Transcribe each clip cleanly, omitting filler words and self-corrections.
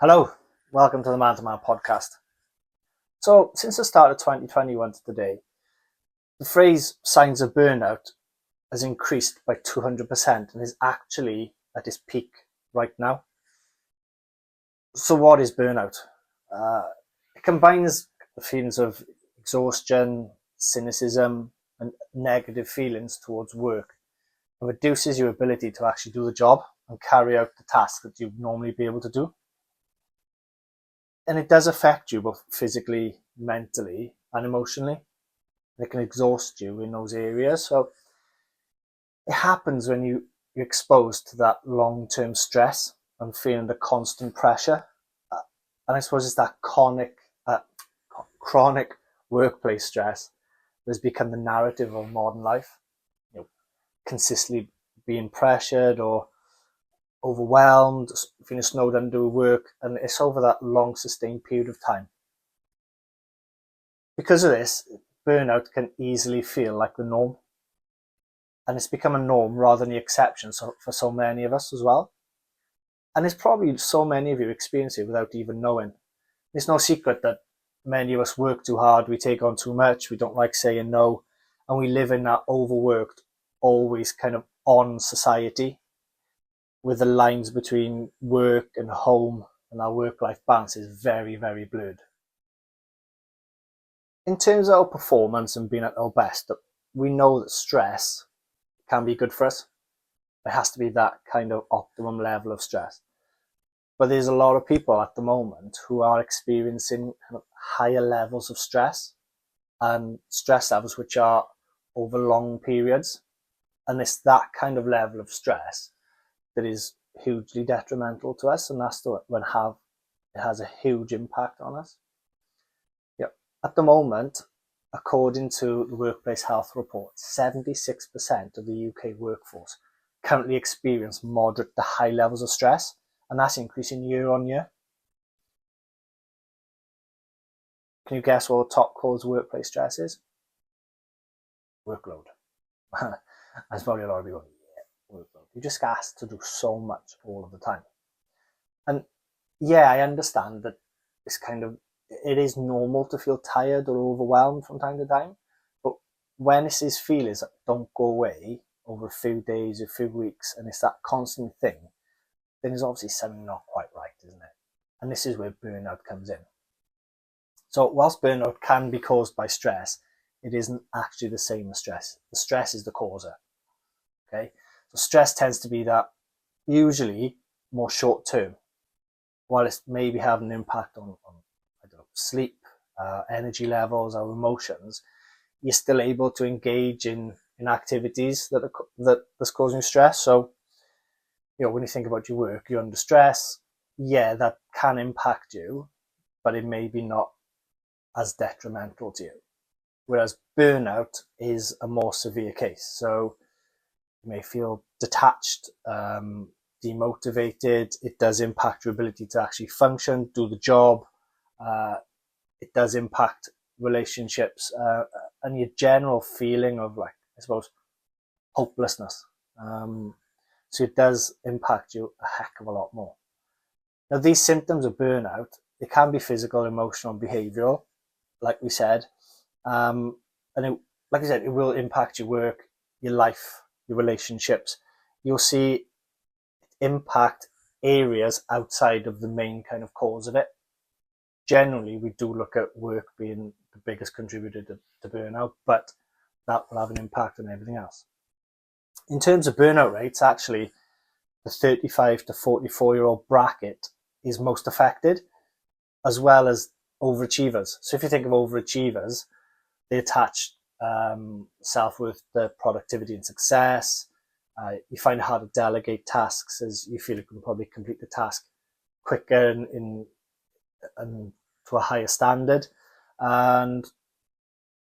Hello, welcome to the Man to Man podcast. So, since the start of 2021 to today, the phrase signs of burnout has increased by 200% and is actually at its peak right now. So, what is burnout? It combines the feelings of exhaustion, cynicism, and negative feelings towards work and reduces your ability to actually do the job and carry out the tasks that you'd normally be able to do. And it does affect you both physically, mentally, and emotionally. It can exhaust you in those areas. So it happens when you're exposed to that long-term stress and feeling the constant pressure. And I suppose it's that chronic workplace stress that's become the narrative of modern life. Consistently being pressured or overwhelmed, feeling snowed under work, and it's over that long sustained period of time. Because of this, burnout can easily feel like the norm, and it's become a norm rather than the exception for so many of us as well. And it's probably so many of you experience it without even knowing. It's no secret that many of us work too hard, we take on too much, we don't like saying no, and we live in that overworked, always kind of on society, with the lines between work and home and our work-life balance is very, very blurred. In terms of our performance and being at our best, we know that stress can be good for us. It has to be that kind of optimum level of stress. But there's a lot of people at the moment who are experiencing higher levels of stress and stress levels which are over long periods. And it's that kind of level of stress that is hugely detrimental to us, and that's when it has a huge impact on us. At the moment, according to the Workplace Health Report, 76% of the UK workforce currently experience moderate to high levels of stress, and that's increasing year on year. Can you guess what the top cause of workplace stress is? Workload. That's probably a lot of people. Workload. You just asked to do so much all of the time. And yeah, I understand that it is normal to feel tired or overwhelmed from time to time. But when it's these feelings that don't go away over a few days, a few weeks, and it's that constant thing, then there's obviously something not quite right, isn't it? And this is where burnout comes in. So whilst burnout can be caused by stress, it isn't actually the same as stress. The stress is the causer. Okay? So stress tends to be that usually more short term, while it's maybe having an impact on sleep, energy levels, our emotions. You're still able to engage in activities that's causing stress. So, when you think about your work, you're under stress. Yeah, that can impact you, but it may be not as detrimental to you. Whereas burnout is a more severe case. So you may feel detached, demotivated. It does impact your ability to actually function, do the job. It does impact relationships and your general feeling of hopelessness. So it does impact you a heck of a lot more. Now, these symptoms of burnout, it can be physical, emotional, and behavioral, like we said. And like I said, it will impact your work, your life, your relationships. You'll see it impact areas outside of the main kind of cause of it. Generally, we do look at work being the biggest contributor to burnout, but that will have an impact on everything else. In terms of burnout rates, actually, the 35 to 44-year-old bracket is most affected, as well as overachievers. So if you think of overachievers, they attach self-worth to productivity and success. You find it hard to delegate tasks as you feel you can probably complete the task quicker and to a higher standard. And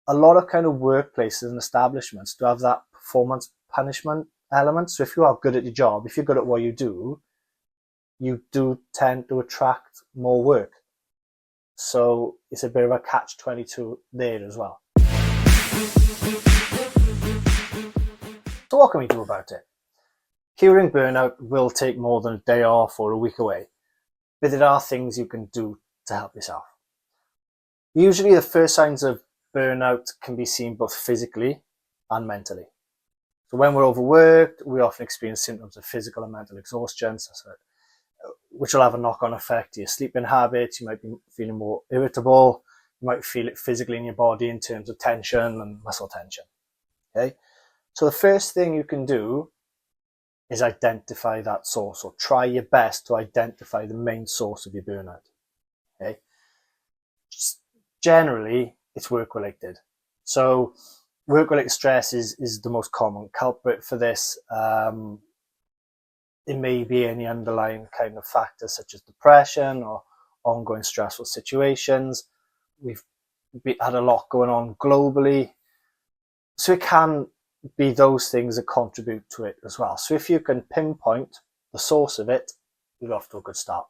a lot of kind of workplaces and establishments do have that performance punishment element. So if you are good at your job, if you're good at what you do tend to attract more work. So it's a bit of a catch-22 there as well. So what can we do about it? Curing burnout will take more than a day off or a week away. but there are things you can do to help yourself. Usually the first signs of burnout can be seen both physically and mentally. So when we're overworked, we often experience symptoms of physical and mental exhaustion, which will have a knock-on effect to your sleeping habits. You might be feeling more irritable. You might feel it physically in your body in terms of tension and muscle tension. Okay, so the first thing you can do is identify that source, or try your best to identify the main source of your burnout. Okay, generally it's work-related. So work-related stress is the most common culprit for this. It may be any underlying kind of factors such as depression or ongoing stressful situations. We've had a lot going on globally. So it can be those things that contribute to it as well. So if you can pinpoint the source of it, you're off to a good start.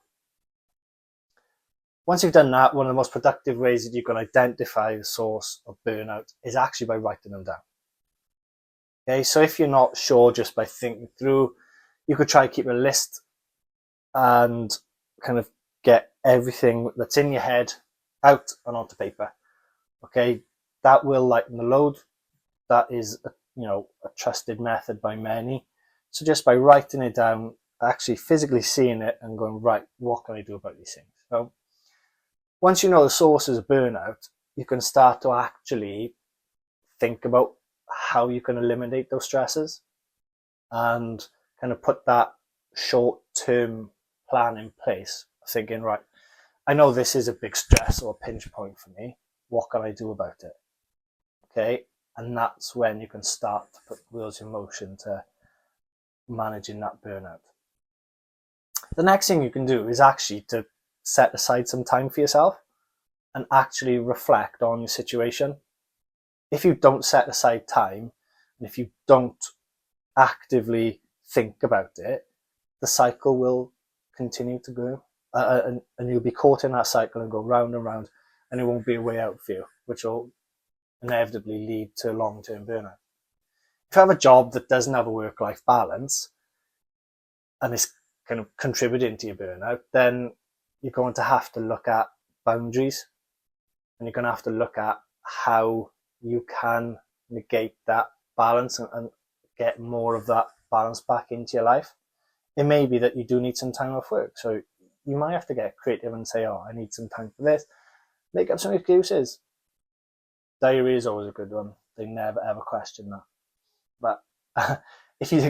Once you've done that, one of the most productive ways that you can identify the source of burnout is actually by writing them down. Okay, so if you're not sure just by thinking through, you could try keep a list and kind of get everything that's in your head out and onto paper. Okay, that will lighten the load. That is a trusted method by many. So just by writing it down, actually physically seeing it and going, right, what can I do about these things? So once you know the sources of burnout, you can start to actually think about how you can eliminate those stresses and kind of put that short-term plan in place, thinking, right, I know this is a big stress or a pinch point for me. What can I do about it? Okay, and that's when you can start to put wheels in motion to managing that burnout. The next thing you can do is actually to set aside some time for yourself and actually reflect on your situation. If you don't set aside time, and if you don't actively think about it, the cycle will continue to go, and you'll be caught in that cycle and go round and round, and it won't be a way out for you, which will inevitably lead to long-term burnout. If you have a job that doesn't have a work-life balance and is kind of contributing to your burnout, then you're going to have to look at boundaries, and you're going to have to look at how you can negate that balance and get more of that balance back into your life. It may be that you do need some time off work, so you might have to get creative and say, oh, I need some time for this. Make up some excuses. Diary is always a good one. They never ever question that. But if you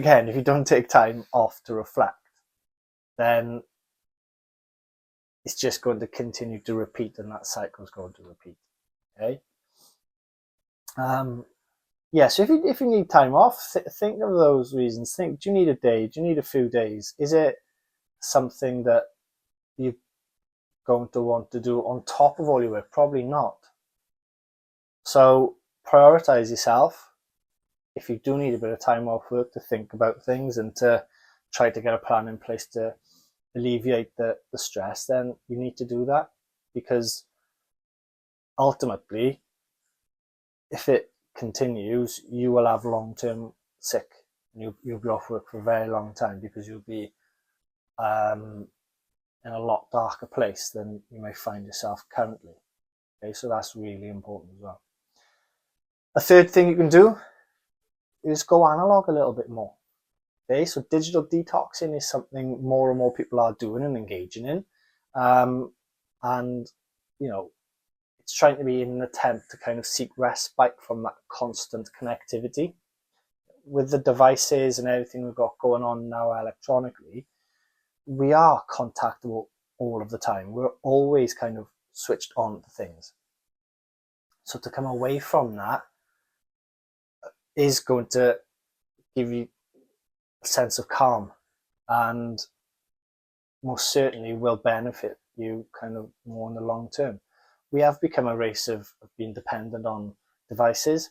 don't take time off to reflect, then it's just going to continue to repeat, and that cycle is going to repeat. Okay. So if you need time off, think of those reasons. Think, do you need a day? Do you need a few days? Is it something that you're going to want to do on top of all your work? Probably not. So prioritize yourself. If you do need a bit of time off work to think about things and to try to get a plan in place to alleviate the stress, then you need to do that, because ultimately, if it continues, you will have long-term sick, and you'll be off work for a very long time, because you'll be in a lot darker place than you may find yourself currently. Okay, so that's really important as well. A third thing you can do is go analog a little bit more. Okay, so digital detoxing is something more and more people are doing and engaging in, and it's trying to be in an attempt to kind of seek respite from that constant connectivity. With the devices and everything we've got going on now electronically, we are contactable all of the time. We're always kind of switched on to things. So to come away from that is going to give you a sense of calm, and most certainly will benefit you kind of more in the long term. We have become a race of being dependent on devices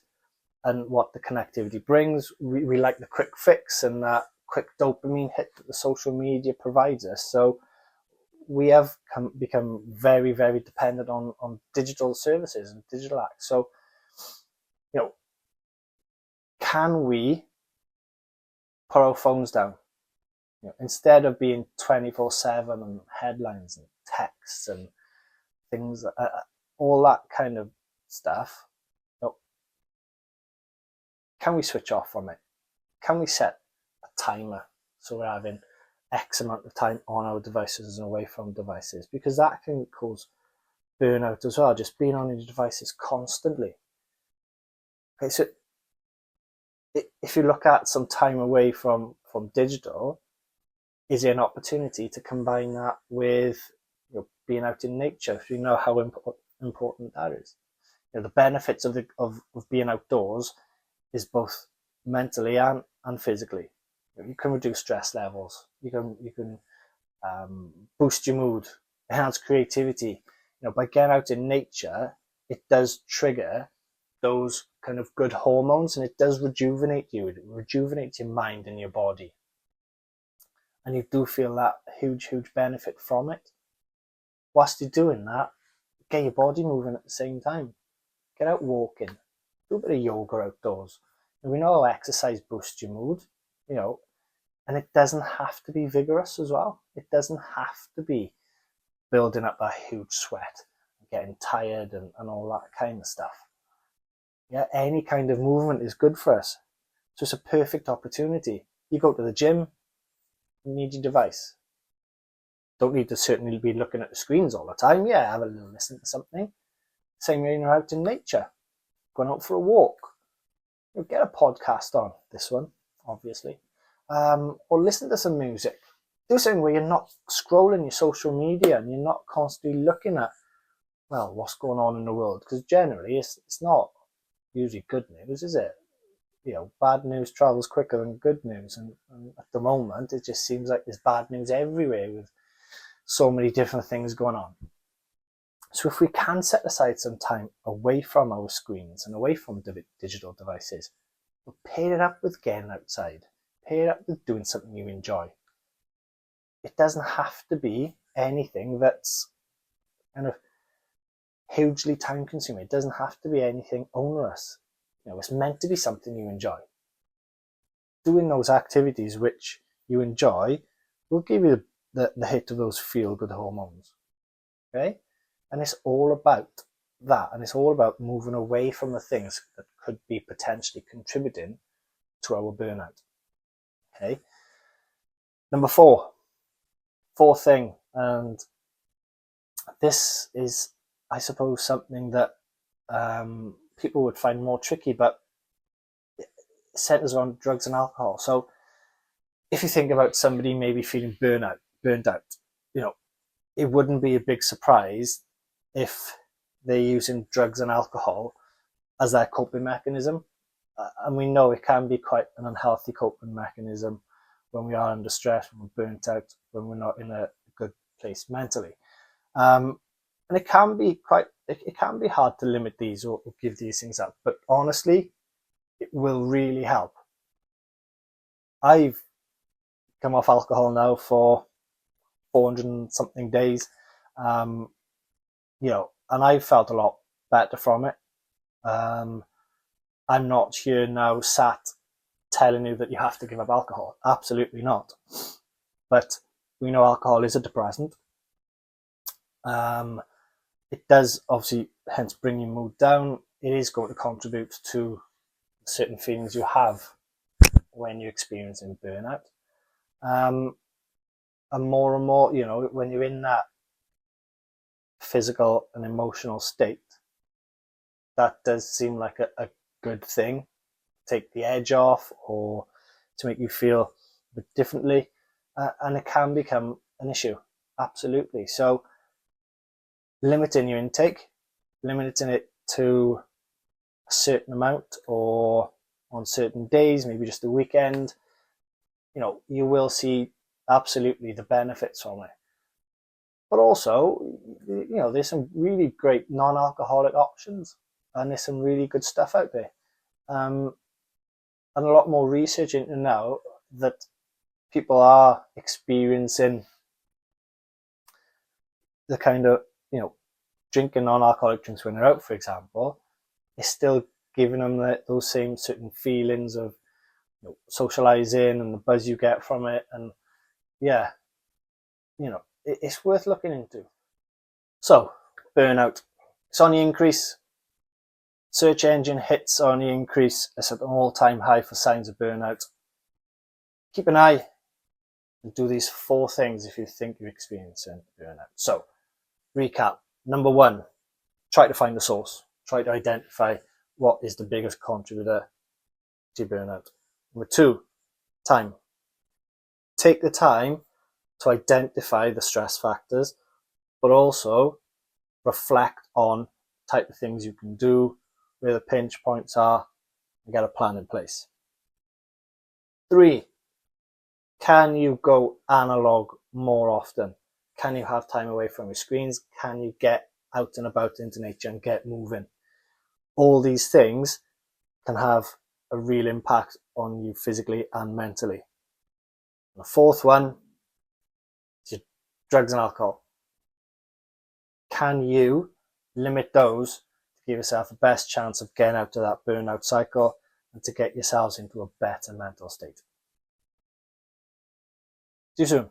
and what the connectivity brings. We like the quick fix and that quick dopamine hit that the social media provides us. So we have become very, very dependent on digital services and digital acts. So, can we put our phones down? Instead of being 24/7 and headlines and texts and things, all that kind of stuff, can we switch off from it? Can we set a timer so we're having X amount of time on our devices and away from devices? Because that can cause burnout as well, just being on your devices constantly. Okay, so if you look at some time away from digital, is there an opportunity to combine that with being out in nature? If you know how important that is. The benefits of being outdoors is both mentally and physically. You can reduce stress levels. You can boost your mood, enhance creativity. By getting out in nature, it does trigger those kind of good hormones, and it does rejuvenate you. It rejuvenates your mind and your body, and you do feel that huge benefit from it. Whilst you're doing that, get your body moving at the same time. Get out walking, do a bit of yoga outdoors. And we know how exercise boosts your mood, and it doesn't have to be vigorous as well. It doesn't have to be building up a huge sweat, getting tired and all that kind of stuff. Yeah, any kind of movement is good for us. So it's a perfect opportunity. You go to the gym, you need your device. Don't need to certainly be looking at the screens all the time. Yeah, have a little listen to something. Same when you're out in nature, going out for a walk. You'll get a podcast on, this one, obviously. Or listen to some music. Do something where you're not scrolling your social media and you're not constantly looking at, what's going on in the world. Because generally, it's not usually good news, is it? Bad news travels quicker than good news. And at the moment, it just seems like there's bad news everywhere with so many different things going on. So if we can set aside some time away from our screens and away from digital devices, we'll pair it up with getting outside, pair it up with doing something you enjoy. It doesn't have to be anything that's kind of hugely time consuming. It doesn't have to be anything onerous. It's meant to be something you enjoy. Doing those activities which you enjoy will give you the hit of those feel-good hormones. Okay? And it's all about that. And it's all about moving away from the things that could be potentially contributing to our burnout. Okay? Number fourth thing, and this is, I suppose, something that people would find more tricky, but it centers on drugs and alcohol. So if you think about somebody maybe feeling burned out, it wouldn't be a big surprise if they're using drugs and alcohol as their coping mechanism. And we know it can be quite an unhealthy coping mechanism when we are under stress, when we're burnt out, when we're not in a good place mentally. And it can be hard to limit these or give these things up. But honestly, it will really help. I've come off alcohol now for 400 and something days, and I've felt a lot better from it. I'm not here now sat telling you that you have to give up alcohol. Absolutely not. But we know alcohol is a depressant. It does obviously hence bring your mood down. It is going to contribute to certain feelings you have when you're experiencing burnout. And more, when you're in that physical and emotional state, that does seem like a good thing. Take the edge off or to make you feel a bit differently. And it can become an issue. Absolutely. So limiting your intake, limiting it to a certain amount or on certain days, maybe just a weekend, you will see absolutely the benefits from it. But also, there's some really great non-alcoholic options and there's some really good stuff out there. And a lot more research into now that people are experiencing the kind of, drinking non-alcoholic drinks when they're out, for example, is still giving them those same certain feelings of socializing and the buzz you get from it, and yeah, it's worth looking into. So, burnout. It's on the increase. Search engine hits are on the increase. It's at an all-time high for signs of burnout. Keep an eye and do these 4 things if you think you're experiencing burnout. So, recap. Number 1, try to find the source. Try to identify what is the biggest contributor to burnout. Number 2, time. Take the time to identify the stress factors, but also reflect on the type of things you can do, where the pinch points are, and get a plan in place. 3, can you go analog more often? Can you have time away from your screens? Can you get out and about into nature and get moving? All these things can have a real impact on you physically and mentally. And the 4th one is drugs and alcohol. Can you limit those to give yourself the best chance of getting out of that burnout cycle and to get yourselves into a better mental state? See you soon.